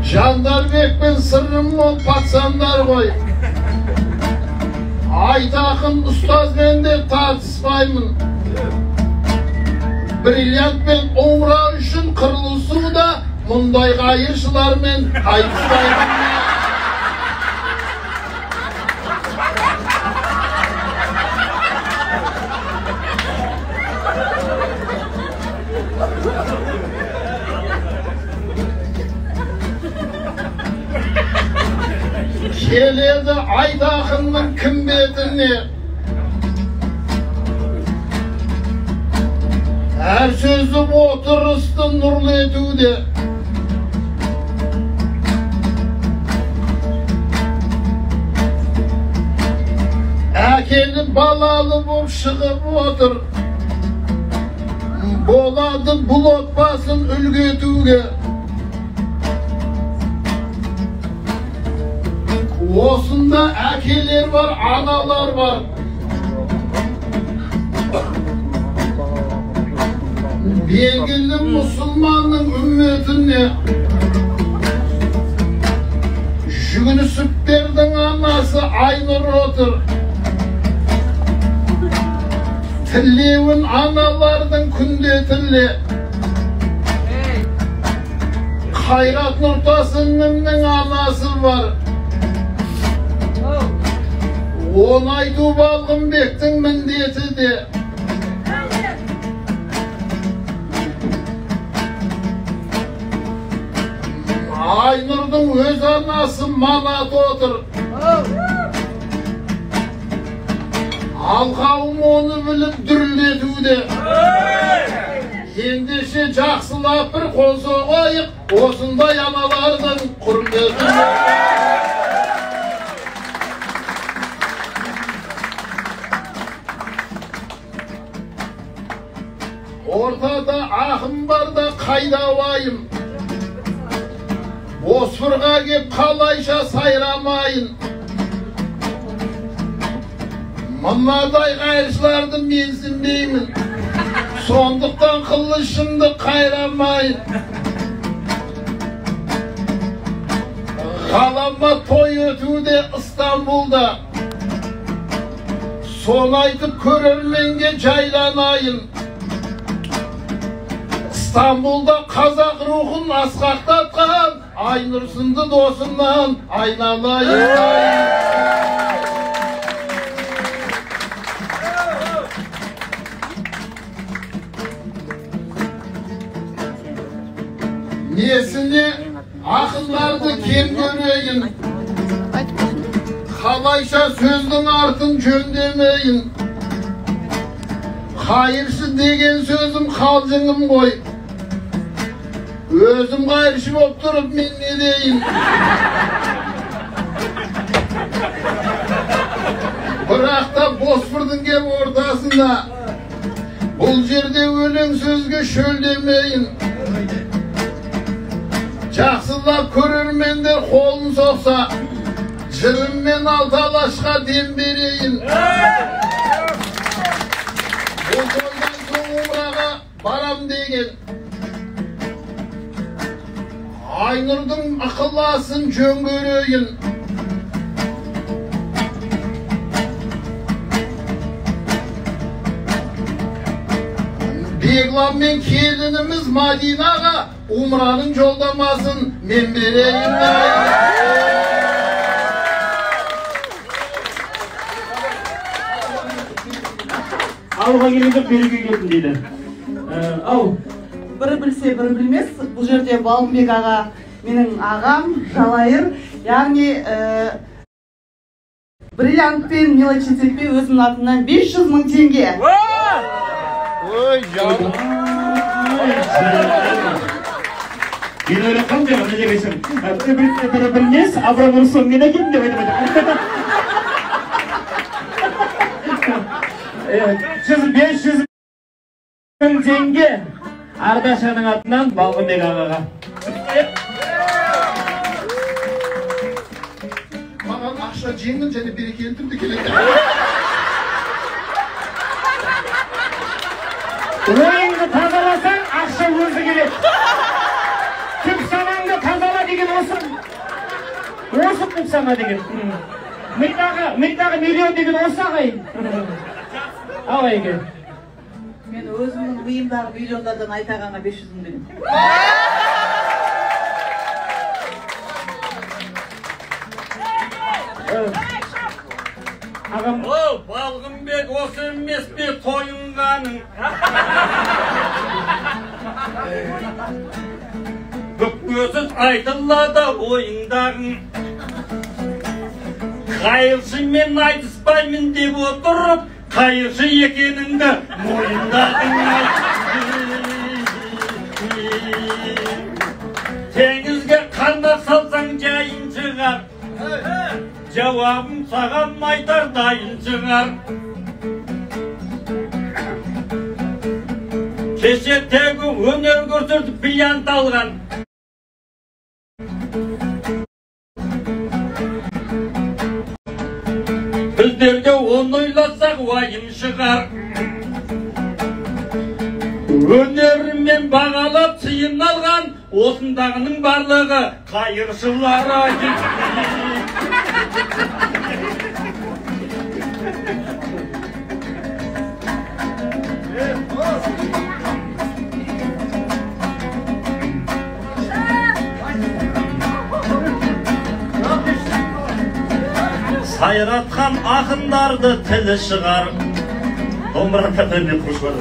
Жандарбекпен сырым ол патсандар ғой. Айтақын ұстазбен де тартыспаймын. Бриллиантпен омыра үшін қырылысуда мұндай қайыршылармен айтыспаймын. Келеді Айтақынның кім бетіне, әр сөзі отырысты нұрлы етуде. Әкелі балалы боп шығып отыр, болады бұл отбасын үлгі етуге. Осында әкелер бар, аналар бар. Белгілі мұсылманның үмметіне Жүгінісіптердің анасы Айнұр отыр. Тілеуін аналардың күнде тіле. Қайрат Нұртасынның анасы бар. Он айту Балғынбектің міндеті де. Айнұрдың өз анасы Манат отыр. Ал қауым оны біліп дүрлетуде. Ендеше жақсылап бір қол соғайық, осындай аналардың құрметіне. Ортада ақым барда қайдауайым, Босфорға кеп қалайша сайрамайын. Мынадай қайыршыларды менсінбеймін, сондықтан қылышымды қайрамайын. Ғаламат той өтуде Истанбулда, соны айтып көрерменге жайланайын. İstanbul'da қазақ рухын асқақтатқан Айнұр сынды досымнан айналайын. Несіне ақылдарды кем көрейін, қалайша сөздің артын жөндемейін. Қайыршы деген сөзім қалжыңым ғой. Өзім қайыршы боп тұрып мен не дейін. Бірақ та Босфордың кеп ортасында, бұл жерде өлең сөзге шөлдемейін. Жақсылап көрермендер қолын соқса, жырыммен алталашқа дем берейін. Бұл жолдан соң Умраға барам деген, Айнұрдың ықыласын жөн көрейін. Беглан мен келініміз Мадинаға Умраның жолдамасын мен берейін. Ауға келгенде беруге келдім дейді. Ау, бірі білсе, бірі білмес. Бұл жерде Балғынбек аға, менің ағам, жалайыр. Яғни бриллиантпен мелочи етпей өзінің атынан 500 000 теңге. Ой, жаным. Мен ойлаққан деп, не дегенсің? Бірі білмес, Абрам Ұрсын мен әкелдім деп айтып. 500 000 теңге Ардашаның атынан Балғынбек ағаға. Маған ақша жеңін және берекелі түрде келеді. Ойыңды тазаласаң, ақша өзі келеді. Түп санаңды тазала деген осы Осып sana деген. Мидағы миллион деген осы ағайын. Ағай екен. Мен өзімнің миымдағы миллиондардан айтағанға 500 мың берем. Ағам, Балғынбек осы емес пе тойынғаның? Бүкпесіз айтылады ойыңдағың. Қайыршымен айтыспаймын деп отырып, қайыршы екеніңді мойындағың. Теңізге қармақ салсаң жайын шығар. Жауабым саған айтар дайын шығар. Кеше тегі өнер көрсетіп биянт алған. Біздерге оны ойласақ уайым шығар. Өнерімен бағалап сыйын алған, осындағының барлығы қайыршылар Сайратқан ақындарды тілі шығар. Домбыра тәптеріне құрыш бар.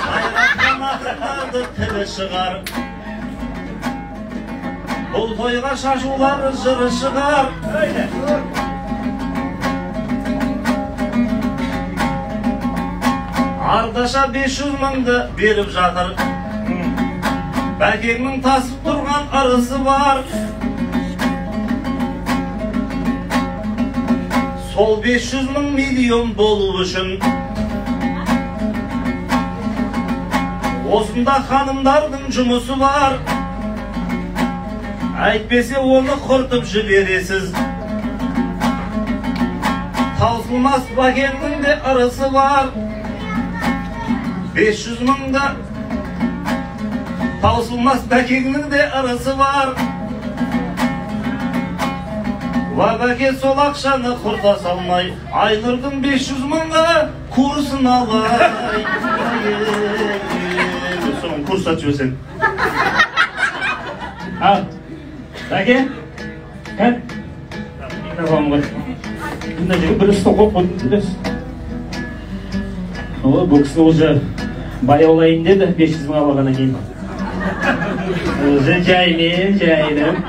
Сайратқан ақындарды тілі шығар. Бұл тойға шашулары жыры шығар. Ардаша 500 мыңды беріп жатыр. Бәкеңнің тасып тұрған арысы бар. Сол 500 мың миллион болу үшін осында ханымдардың жұмысы бар. Әйтпесе оны құртып жібересіз. Таусылмас бәкеңнің де арысы бар. 500 мыңда таусылмас бәкеңнің де арысы бар. Бәке сол ақшаны құрта салмай, Айнұрдың 500 мыңға курсын алай. Соның курс атып өсен. Бәке? Кән? Микрофон ғой. Бұнда жегі бір үсті қоқ бұдың білес. Бұл кісі уже баяулайын деді 500 мың алғана кейін. Уже жайдым.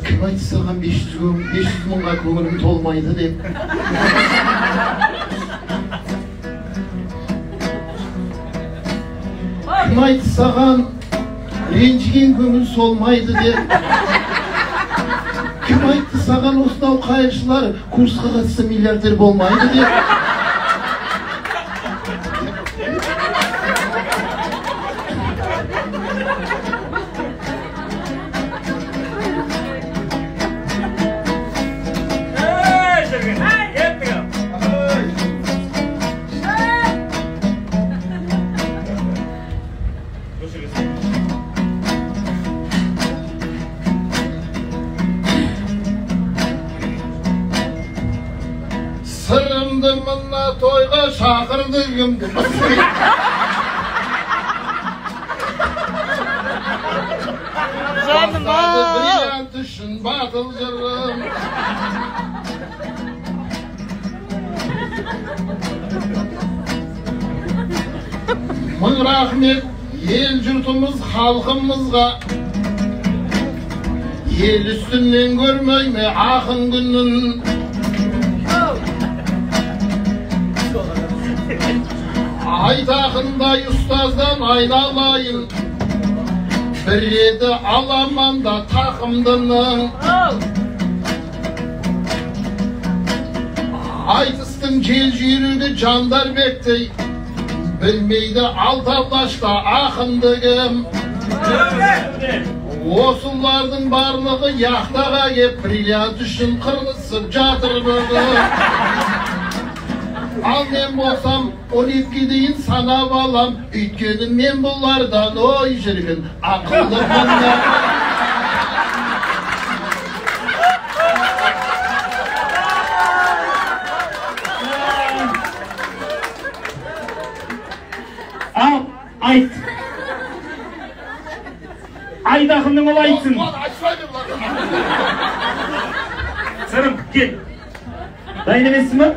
Кім айтты саған 500 мыңға көңілім толмайды деп. Кім айтты саған ренжіген көңіл солмайды деп. Кім айтты саған осынау қайыршылар курсқа қатысса миллиардер болмайды деп. Sırımdı mına toyga şakırdığımdı. Canım Brilliyant üçün batıl jırım. Мың рахмет ел жұртымыз халқымызға. Ел үстінен көрмей ме ақын күнін. Айтақындай ұстаздан айналайын. Bir еді аламанда тақымдының. Айтыстың жел жүйрігі жандар бектей. Білмейді алтаблашта ақындығым. Осылардың барлығы яқтаға кеп бриллиант үшін қырғызып жатыр бүгін. Al men bolsam 12 deyin sanap alam. Ütkeni men bunlardan oy jirgin akıllı bunlar. Al, ayt. Aydakının ol aytsın. Sırım, gel. Dayın emesi mi?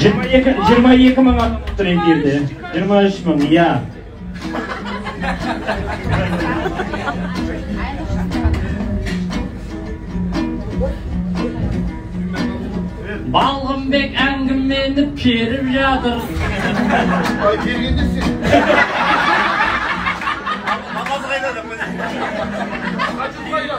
Жиырма екі мың адам отыр елдерде. 23 мың, иә. Балғынбек әңгімені періп жатыр. Ay bergende sen. Namaz kaynadım mı? Kaçın kayna.